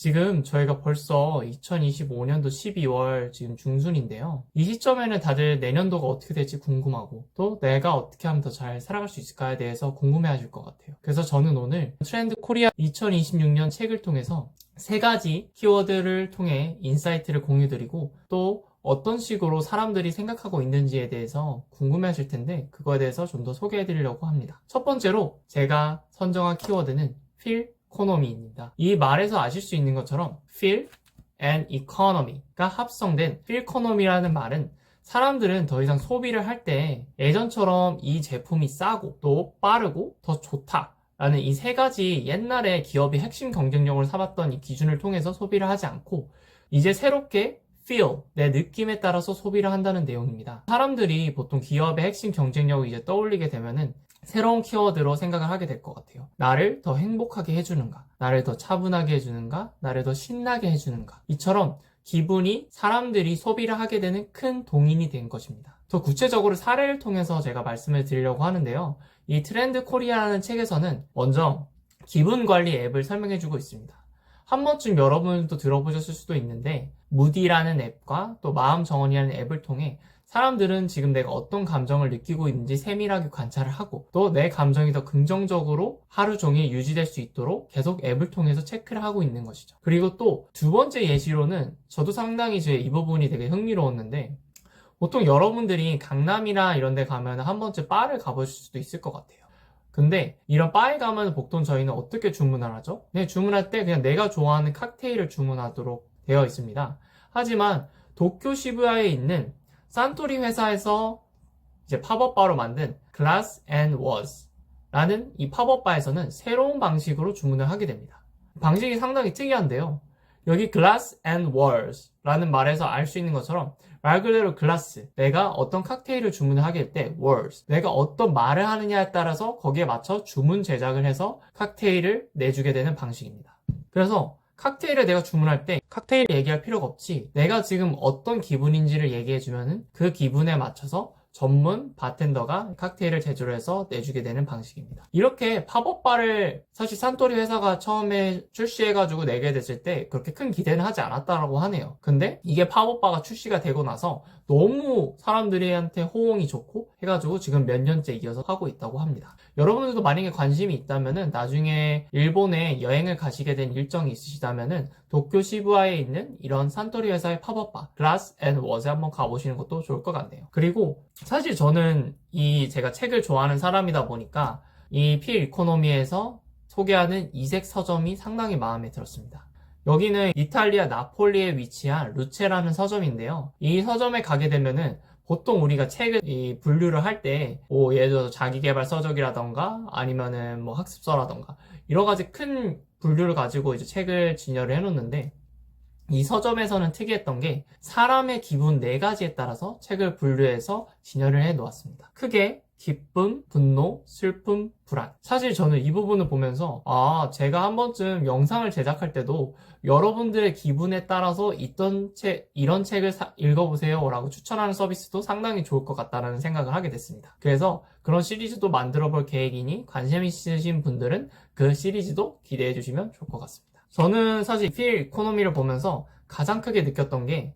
지금 저희가 벌써 2025년도 12월 지금 중순인데요. 이 시점에는 다들 내년도가 어떻게 될지 궁금하고 또 내가 어떻게 하면 더 잘 살아갈 수 있을까에 대해서 궁금해하실 것 같아요. 그래서 저는 오늘 트렌드 코리아 2026년 책을 통해서 3가지 키워드를 통해 인사이트를 공유드리고 또 어떤 식으로 사람들이 생각하고 있는지에 대해서 궁금해하실 텐데 그거에 대해서 좀 더 소개해드리려고 합니다. 첫 번째로 제가 선정한 키워드는 feel economy입니다. 이 말에서 아실 수 있는 것처럼 feel and economy가 합성된 feel economy라는 말은 사람들은 더 이상 소비를 할 때 예전처럼 이 제품이 싸고 또 빠르고 더 좋다 라는 이 3가지 옛날에 기업이 핵심 경쟁력을 삼았던 이 기준을 통해서 소비를 하지 않고 이제 새롭게 feel, 내 느낌에 따라서 소비를 한다는 내용입니다. 사람들이 보통 기업의 핵심 경쟁력을 이제 떠올리게 되면은 새로운 키워드로 생각을 하게 될 것 같아요. 나를 더 행복하게 해주는가? 나를 더 차분하게 해주는가? 나를 더 신나게 해주는가? 이처럼 기분이 사람들이 소비를 하게 되는 큰 동인이 된 것입니다. 더 구체적으로 사례를 통해서 제가 말씀을 드리려고 하는데요. 이 트렌드 코리아라는 책에서는 먼저 기분 관리 앱을 설명해주고 있습니다. 한 번쯤 여러분도 들어보셨을 수도 있는데 무디라는 앱과 또 마음정원이라는 앱을 통해 사람들은 지금 내가 어떤 감정을 느끼고 있는지 세밀하게 관찰을 하고 또 내 감정이 더 긍정적으로 하루 종일 유지될 수 있도록 계속 앱을 통해서 체크를 하고 있는 것이죠. 그리고 또 두 번째 예시로는 저도 상당히 이 부분이 되게 흥미로웠는데 보통 여러분들이 강남이나 이런 데 가면 한 번쯤 바를 가보실 수도 있을 것 같아요. 근데 이런 바에 가면 보통 저희는 어떻게 주문을 하죠? 그냥 주문할 때 그냥 내가 좋아하는 칵테일을 주문하도록 되어 있습니다. 하지만 도쿄 시부야에 있는 산토리 회사에서 이제 팝업바로 만든 Glass and Walls 라는 이 팝업바에서는 새로운 방식으로 주문을 하게 됩니다. 방식이 상당히 특이한데요. 여기 Glass and Walls 라는 말에서 알 수 있는 것처럼 말 그대로 글라스, 내가 어떤 칵테일을 주문을 하게 될 때 words, 내가 어떤 말을 하느냐에 따라서 거기에 맞춰 주문 제작을 해서 칵테일을 내주게 되는 방식입니다. 그래서 칵테일을 내가 주문할 때 칵테일 얘기할 필요가 없이 내가 지금 어떤 기분인지를 얘기해주면은 그 기분에 맞춰서 전문 바텐더가 칵테일을 제조를 해서 내주게 되는 방식입니다. 이렇게 팝업바를 사실 산토리 회사가 처음에 출시해가지고 내게 됐을 때 그렇게 큰 기대는 하지 않았다라고 하네요. 근데 이게 팝업바가 출시가 되고 나서 너무 사람들한테 호응이 좋고 해가지고 지금 몇 년째 이어서 하고 있다고 합니다. 여러분들도 만약에 관심이 있다면은 나중에 일본에 여행을 가시게 된 일정이 있으시다면은 도쿄 시부야에 있는 이런 산토리 회사의 팝업바 Glass and Walls에 한번 가보시는 것도 좋을 것 같네요. 그리고 사실 저는 제가 책을 좋아하는 사람이다 보니까 이 필 이코노미에서 소개하는 이색 서점이 상당히 마음에 들었습니다. 여기는 이탈리아 나폴리에 위치한 루체라는 서점인데요. 이 서점에 가게 되면은 보통 우리가 책을 분류를 할 때 예를 들어서 자기계발 서적이라던가 아니면은 학습서라던가 여러 가지 큰 분류를 가지고 이제 책을 진열을 해놓는데 이 서점에서는 특이했던 게 사람의 기분 4가지에 따라서 책을 분류해서 진열을 해 놓았습니다. 크게 기쁨, 분노, 슬픔, 불안. 사실 저는 이 부분을 보면서 제가 한 번쯤 영상을 제작할 때도 여러분들의 기분에 따라서 이런 책을 읽어보세요 라고 추천하는 서비스도 상당히 좋을 것 같다는 생각을 하게 됐습니다. 그래서 그런 시리즈도 만들어 볼 계획이니 관심 있으신 분들은 그 시리즈도 기대해 주시면 좋을 것 같습니다. 저는 사실 필 이코노미를 보면서 가장 크게 느꼈던 게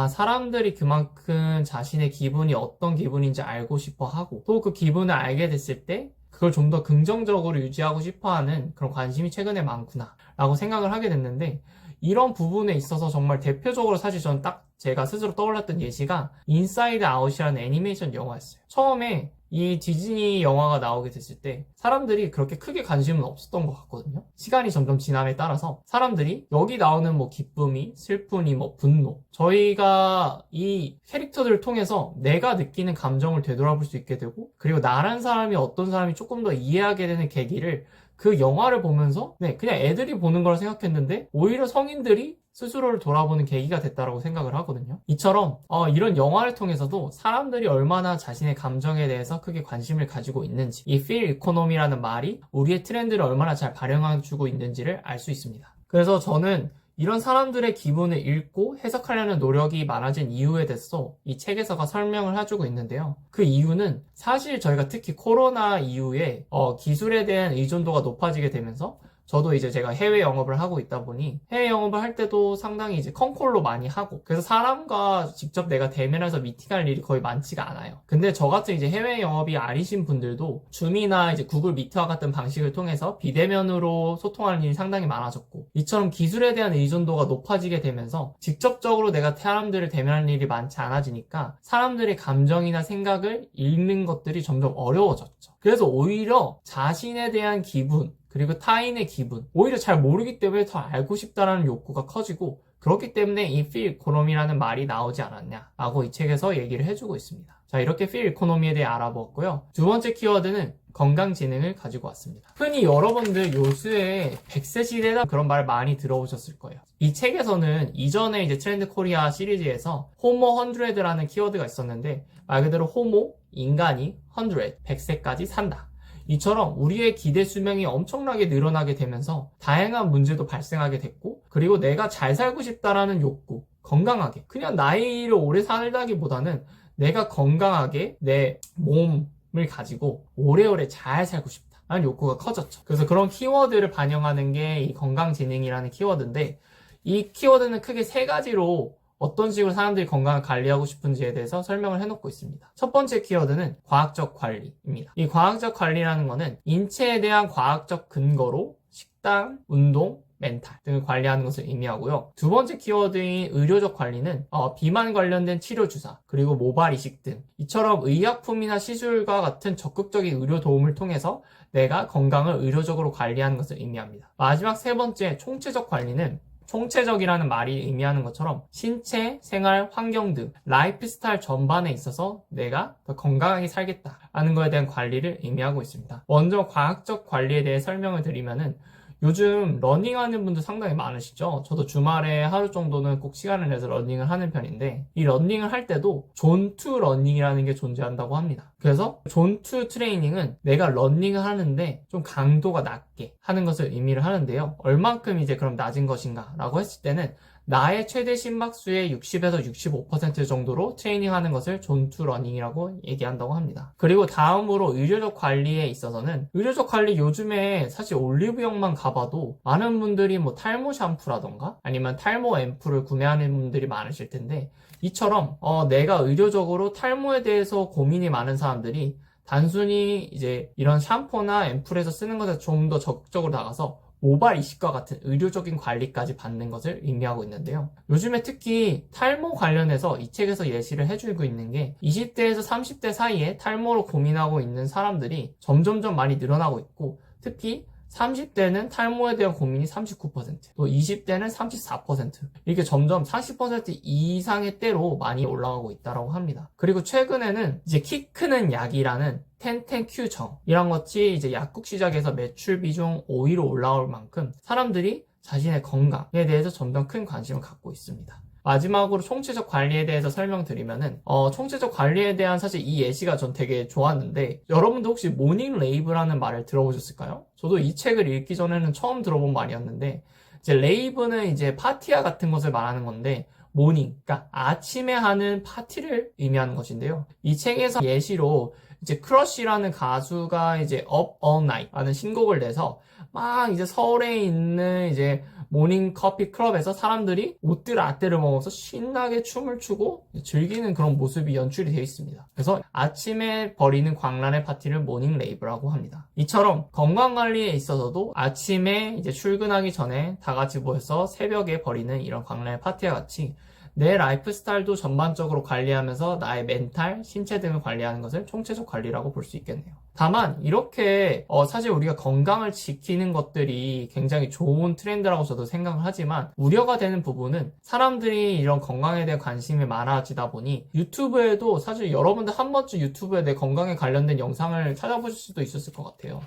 사람들이 그만큼 자신의 기분이 어떤 기분인지 알고 싶어 하고 또 그 기분을 알게 됐을 때 그걸 좀 더 긍정적으로 유지하고 싶어 하는 그런 관심이 최근에 많구나 라고 생각을 하게 됐는데 이런 부분에 있어서 정말 대표적으로 사실 저는 딱 제가 스스로 떠올랐던 예시가 인사이드 아웃이라는 애니메이션 영화였어요. 처음에 이 디즈니 영화가 나오게 됐을 때 사람들이 그렇게 크게 관심은 없었던 것 같거든요. 시간이 점점 지남에 따라서 사람들이 여기 나오는 기쁨이, 슬픔이, 분노 저희가 이 캐릭터들을 통해서 내가 느끼는 감정을 되돌아볼 수 있게 되고 그리고 나란 사람이 어떤 사람이 조금 더 이해하게 되는 계기를 그 영화를 보면서 그냥 애들이 보는 걸 생각했는데 오히려 성인들이 스스로를 돌아보는 계기가 됐다고 생각을 하거든요. 이처럼 이런 영화를 통해서도 사람들이 얼마나 자신의 감정에 대해서 크게 관심을 가지고 있는지 이 feel economy라는 말이 우리의 트렌드를 얼마나 잘 반영해주고 있는지를 알 수 있습니다. 그래서 저는 이런 사람들의 기분을 읽고 해석하려는 노력이 많아진 이유에 대해서 이 책에서가 설명을 해주고 있는데요. 그 이유는 사실 저희가 특히 코로나 이후에 기술에 대한 의존도가 높아지게 되면서 저도 이제 제가 해외 영업을 하고 있다 보니 해외 영업을 할 때도 상당히 이제 컨콜로 많이 하고 그래서 사람과 직접 내가 대면해서 미팅할 일이 거의 많지가 않아요. 근데 저 같은 이제 해외 영업이 아니신 분들도 줌이나 이제 구글 미트와 같은 방식을 통해서 비대면으로 소통하는 일이 상당히 많아졌고 이처럼 기술에 대한 의존도가 높아지게 되면서 직접적으로 내가 사람들을 대면하는 일이 많지 않아지니까 사람들의 감정이나 생각을 읽는 것들이 점점 어려워졌죠. 그래서 오히려 자신에 대한 기분 그리고 타인의 기분 오히려 잘 모르기 때문에 더 알고 싶다라는 욕구가 커지고 그렇기 때문에 이 필 이코노미라는 말이 나오지 않았냐라고 이 책에서 얘기를 해주고 있습니다. 자, 이렇게 필 이코노미에 대해 알아보았고요. 두 번째 키워드는 건강지능을 가지고 왔습니다. 흔히 여러분들 요새 100세 시대다 그런 말 많이 들어보셨을 거예요. 이 책에서는 이전에 이제 트렌드 코리아 시리즈에서 호모 100라는 키워드가 있었는데 말 그대로 호모, 인간이 100, 100세까지 산다. 이처럼 우리의 기대 수명이 엄청나게 늘어나게 되면서 다양한 문제도 발생하게 됐고 그리고 내가 잘 살고 싶다라는 욕구, 건강하게 그냥 나이를 오래 살다기보다는 내가 건강하게 내 몸을 가지고 오래오래 잘 살고 싶다라는 욕구가 커졌죠. 그래서 그런 키워드를 반영하는 게 이 건강지능이라는 키워드인데 이 키워드는 크게 세 가지로 어떤 식으로 사람들이 건강을 관리하고 싶은지에 대해서 설명을 해놓고 있습니다. 첫 번째 키워드는 과학적 관리입니다. 이 과학적 관리라는 거는 인체에 대한 과학적 근거로 식단, 운동, 멘탈 등을 관리하는 것을 의미하고요. 두 번째 키워드인 의료적 관리는 비만 관련된 치료 주사, 그리고 모발 이식 등 이처럼 의약품이나 시술과 같은 적극적인 의료 도움을 통해서 내가 건강을 의료적으로 관리하는 것을 의미합니다. 마지막 세 번째 총체적 관리는 총체적이라는 말이 의미하는 것처럼 신체, 생활, 환경 등 라이프 스타일 전반에 있어서 내가 더 건강하게 살겠다라는 것에 대한 관리를 의미하고 있습니다. 먼저 과학적 관리에 대해 설명을 드리면은 요즘 러닝하는 분들 상당히 많으시죠? 저도 주말에 하루 정도는 꼭 시간을 내서 러닝을 하는 편인데 이 러닝을 할 때도 존2 러닝이라는 게 존재한다고 합니다. 그래서 존2 트레이닝은 내가 러닝을 하는데 좀 강도가 낮게 하는 것을 의미를 하는데요. 얼만큼 이제 그럼 낮은 것인가 라고 했을 때는 나의 최대 심박수의 60에서 65% 정도로 트레이닝하는 것을 존2 러닝이라고 얘기한다고 합니다. 그리고 다음으로 의료적 관리에 있어서는 의료적 관리 요즘에 사실 올리브영만 가봐도 많은 분들이 뭐 탈모 샴푸라던가 아니면 탈모 앰플을 구매하는 분들이 많으실 텐데 이처럼 내가 의료적으로 탈모에 대해서 고민이 많은 사람들이 단순히 이제 이런 샴푸나 앰플에서 쓰는 것에 좀 더 적극적으로 나가서 모발 이식과 같은 의료적인 관리까지 받는 것을 의미하고 있는데요. 요즘에 특히 탈모 관련해서 이 책에서 예시를 해주고 있는 게 20대에서 30대 사이에 탈모로 고민하고 있는 사람들이 점점점 많이 늘어나고 있고 특히 30대는 탈모에 대한 고민이 39%, 또 20대는 34%, 이렇게 점점 40% 이상의 때로 많이 올라가고 있다고 합니다. 그리고 최근에는 이제 키 크는 약이라는 텐텐큐정 이런 것이 이제 약국 시장에서 매출 비중 5위로 올라올 만큼 사람들이 자신의 건강에 대해서 점점 큰 관심을 갖고 있습니다. 마지막으로 총체적 관리에 대해서 설명드리면은 총체적 관리에 대한 사실 이 예시가 전 되게 좋았는데 여러분도 혹시 모닝 레이브라는 말을 들어보셨을까요? 저도 이 책을 읽기 전에는 처음 들어본 말이었는데 이제 레이브는 이제 파티와 같은 것을 말하는 건데 모닝, 그러니까 아침에 하는 파티를 의미하는 것인데요. 이 책에서 예시로 이제 크러쉬라는 가수가 이제 Up All Night 라는 신곡을 내서 막 이제 서울에 있는 이제 모닝 커피 클럽에서 사람들이 옷들 라떼를 먹어서 신나게 춤을 추고 즐기는 그런 모습이 연출이 되어 있습니다. 그래서 아침에 벌이는 광란의 파티를 모닝 레이브라고 합니다. 이처럼 건강관리에 있어서도 아침에 이제 출근하기 전에 다 같이 모여서 새벽에 벌이는 이런 광란의 파티와 같이 내 라이프 스타일도 전반적으로 관리하면서 나의 멘탈, 신체 등을 관리하는 것을 총체적 관리라고 볼 수 있겠네요. 다만 이렇게 사실 우리가 건강을 지키는 것들이 굉장히 좋은 트렌드라고 저도 생각을 하지만 우려가 되는 부분은 사람들이 이런 건강에 대한 관심이 많아지다 보니 유튜브에도 사실 여러분들 한 번쯤 유튜브에 내 건강에 관련된 영상을 찾아보실 수도 있었을 것 같아요.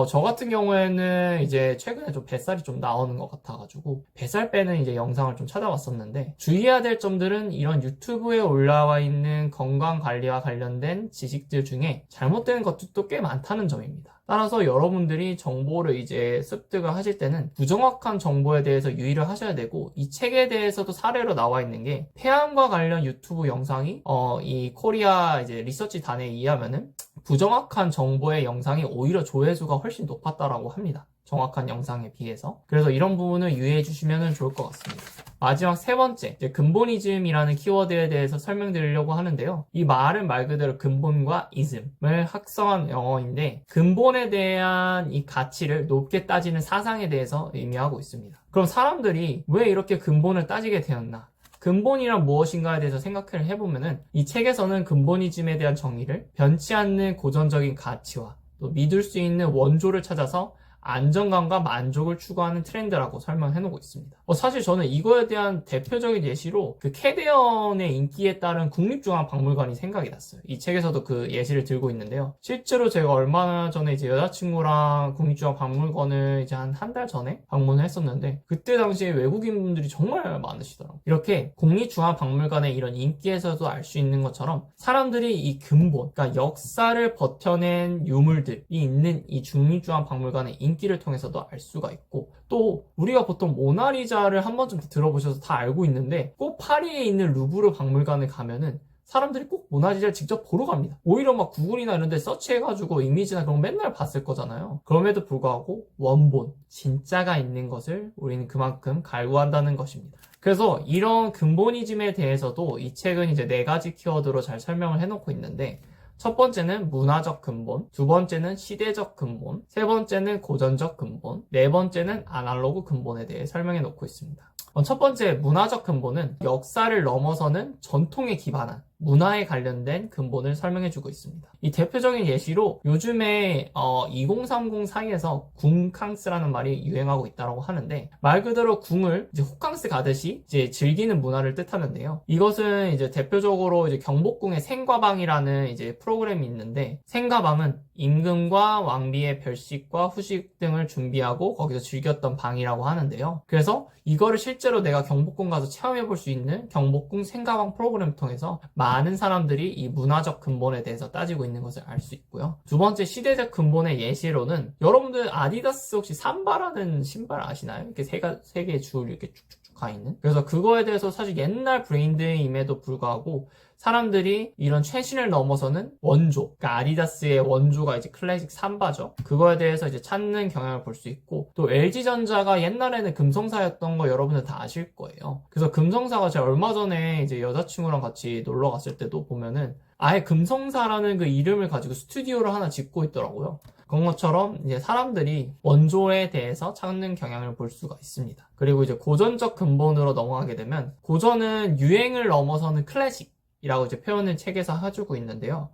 저 같은 경우에는 이제 최근에 좀 뱃살이 좀 나오는 것 같아가지고 뱃살 빼는 이제 영상을 좀 찾아봤었는데 주의해야 될 점들은 이런 유튜브에 올라와 있는 건강 관리와 관련된 지식들 중에 잘못되는 것들도 꽤 많다는 점입니다. 따라서 여러분들이 정보를 이제 습득을 하실 때는 부정확한 정보에 대해서 유의를 하셔야 되고 이 책에 대해서도 사례로 나와 있는 게 폐암과 관련 유튜브 영상이 이 코리아 이제 리서치 단에 의하면은 부정확한 정보의 영상이 오히려 조회수가 훨씬 높았다라고 합니다. 정확한 영상에 비해서. 그래서 이런 부분을 유의해 주시면 좋을 것 같습니다. 마지막 세 번째, 이제 근본이즘이라는 키워드에 대해서 설명드리려고 하는데요. 이 말은 말 그대로 근본과 이즘을 합성한 영어인데, 근본에 대한 이 가치를 높게 따지는 사상에 대해서 의미하고 있습니다. 그럼 사람들이 왜 이렇게 근본을 따지게 되었나? 근본이란 무엇인가에 대해서 생각을 해보면은 이 책에서는 근본이즘에 대한 정의를 변치 않는 고전적인 가치와 또 믿을 수 있는 원조를 찾아서 안정감과 만족을 추구하는 트렌드라고 설명해놓고 있습니다. 사실 저는 이거에 대한 대표적인 예시로 그 캐대언의 인기에 따른 국립중앙박물관이 생각이 났어요. 이 책에서도 그 예시를 들고 있는데요. 실제로 제가 얼마 전에 이제 여자친구랑 국립중앙박물관을 이제 한 달 전에 방문을 했었는데 그때 당시에 외국인 분들이 정말 많으시더라고요. 이렇게 국립중앙박물관의 이런 인기에서도 알 수 있는 것처럼 사람들이 이 근본, 그러니까 역사를 버텨낸 유물들이 있는 이 국립중앙박물관의 인기를 통해서도 알 수가 있고, 또 우리가 보통 모나리자를 한 번쯤 들어보셔서 다 알고 있는데 꼭 파리에 있는 루브르 박물관에 가면은 사람들이 꼭 모나리자를 직접 보러 갑니다. 오히려 막 구글이나 이런 데 서치해가지고 이미지나 그런 거 맨날 봤을 거잖아요. 그럼에도 불구하고 원본, 진짜가 있는 것을 우리는 그만큼 갈구한다는 것입니다. 그래서 이런 근본이즘에 대해서도 이 책은 이제 4가지 키워드로 잘 설명을 해놓고 있는데, 첫 번째는 문화적 근본, 두 번째는 시대적 근본, 세 번째는 고전적 근본, 네 번째는 아날로그 근본에 대해 설명해 놓고 있습니다. 첫 번째 문화적 근본은 역사를 넘어서는 전통에 기반한 문화에 관련된 근본을 설명해주고 있습니다. 이 대표적인 예시로 요즘에 2030 사이에서 궁캉스라는 말이 유행하고 있다고 하는데, 말 그대로 궁을 이제 호캉스 가듯이 이제 즐기는 문화를 뜻하는데요. 이것은 이제 대표적으로 이제 경복궁의 생과방이라는 이제 프로그램이 있는데, 생과방은 임금과 왕비의 별식과 후식 등을 준비하고 거기서 즐겼던 방이라고 하는데요. 그래서 이거를 실제로 내가 경복궁 가서 체험해볼 수 있는 경복궁 생과방 프로그램을 통해서 많은 사람들이 이 문화적 근본에 대해서 따지고 있는 것을 알 수 있고요. 두 번째 시대적 근본의 예시로는, 여러분들 아디다스 혹시 삼바라는 신발 아시나요? 이렇게 세 개의 줄 이렇게 쭉쭉쭉 가 있는? 그래서 그거에 대해서 사실 옛날 브랜드임에도 불구하고 사람들이 이런 최신을 넘어서는 원조, 그러니까 아디다스의 원조가 이제 클래식 삼바죠. 그거에 대해서 이제 찾는 경향을 볼 수 있고, 또 LG전자가 옛날에는 금성사였던 거 여러분들 다 아실 거예요. 그래서 금성사가 제가 얼마 전에 이제 여자친구랑 같이 놀러 갔을 때도 보면은 아예 금성사라는 그 이름을 가지고 스튜디오를 하나 짓고 있더라고요. 그런 것처럼 이제 사람들이 원조에 대해서 찾는 경향을 볼 수가 있습니다. 그리고 이제 고전적 근본으로 넘어가게 되면, 고전은 유행을 넘어서는 클래식 이라고 이제 표현을 책에서 해주고 있는데요.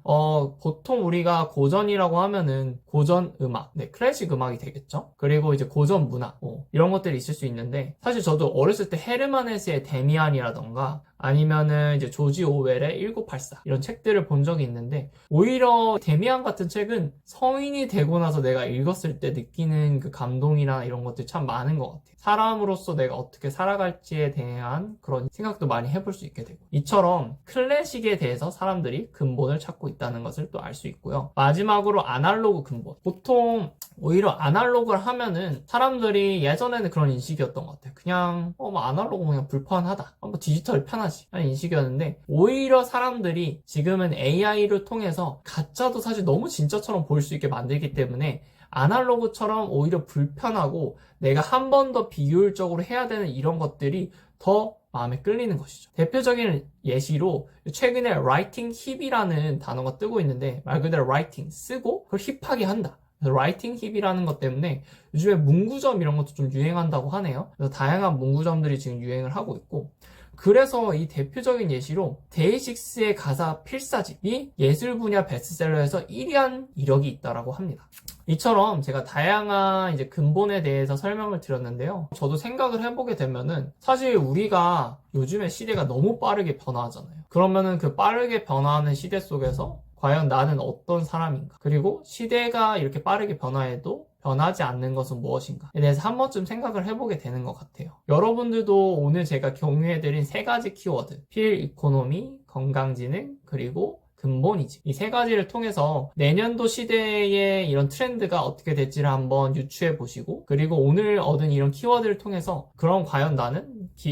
보통 우리가 고전이라고 하면은 고전 음악, 클래식 음악이 되겠죠? 그리고 이제 고전 문화, 이런 것들이 있을 수 있는데, 사실 저도 어렸을 때 헤르만 헤세의 데미안이라던가 아니면은 이제 조지 오웰의 1984 이런 책들을 본 적이 있는데, 오히려 데미안 같은 책은 성인이 되고 나서 내가 읽었을 때 느끼는 그 감동이나 이런 것들이 참 많은 것 같아요. 사람으로서 내가 어떻게 살아갈지에 대한 그런 생각도 많이 해볼 수 있게 되고, 이처럼 클래식에 대해서 사람들이 근본을 찾고 있다는 것을 또 알 수 있고요. 마지막으로 아날로그 근본. 보통 오히려 아날로그를 하면은 사람들이 예전에는 그런 인식이었던 것 같아요. 그냥 뭐 아날로그 그냥 불편하다, 뭐 디지털이 편하지 하는 인식이었는데, 오히려 사람들이 지금은 AI를 통해서 가짜도 사실 너무 진짜처럼 보일 수 있게 만들기 때문에 아날로그처럼 오히려 불편하고 내가 한 번 더 비효율적으로 해야 되는 이런 것들이 더 마음에 끌리는 것이죠. 대표적인 예시로 최근에 writing 힙이라는 단어가 뜨고 있는데, 말 그대로 writing, 쓰고 그걸 힙하게 한다. writing 힙이라는 것 때문에 요즘에 문구점 이런 것도 좀 유행한다고 하네요. 그래서 다양한 문구점들이 지금 유행을 하고 있고, 그래서 이 대표적인 예시로 데이식스의 가사 필사집이 예술 분야 베스트셀러에서 1위 한 이력이 있다라고 합니다. 이처럼 제가 다양한 이제 근본에 대해서 설명을 드렸는데요. 저도 생각을 해보게 되면은 사실 우리가 요즘에 시대가 너무 빠르게 변화하잖아요. 그러면은 그 빠르게 변화하는 시대 속에서 과연 나는 어떤 사람인가? 그리고 시대가 이렇게 빠르게 변화해도 변하지 않는 것은 무엇인가에 대해서 한 번쯤 생각을 해보게 되는 것 같아요. 여러분들도 오늘 제가 공유해드린 3가지 키워드, 필 이코노미, 건강지능, 그리고 근본이지, 이 3가지를 통해서 내년도 시대의 이런 트렌드가 어떻게 될지를 한번 유추해 보시고, 그리고 오늘 얻은 이런 키워드를 통해서 그럼 과연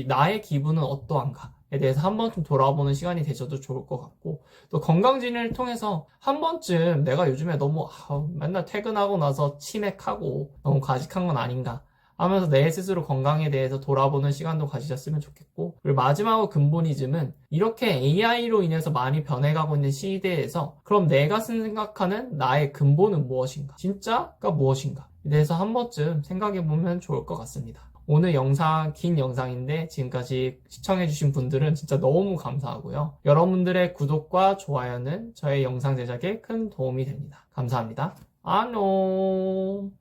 나의 기분은 어떠한가 대해서 한 번쯤 돌아보는 시간이 되셔도 좋을 것 같고, 또 건강진을 통해서 한 번쯤 내가 요즘에 너무 맨날 퇴근하고 나서 치맥하고 너무 과식한 건 아닌가 하면서 내 스스로 건강에 대해서 돌아보는 시간도 가지셨으면 좋겠고, 그리고 마지막으로 근본이즘은 이렇게 AI로 인해서 많이 변해가고 있는 시대에서 그럼 내가 생각하는 나의 근본은 무엇인가? 진짜가 무엇인가? 에 대해서 한 번쯤 생각해보면 좋을 것 같습니다. 오늘 영상, 긴 영상인데 지금까지 시청해주신 분들은 진짜 너무 감사하고요. 여러분들의 구독과 좋아요는 저의 영상 제작에 큰 도움이 됩니다. 감사합니다. 안녕.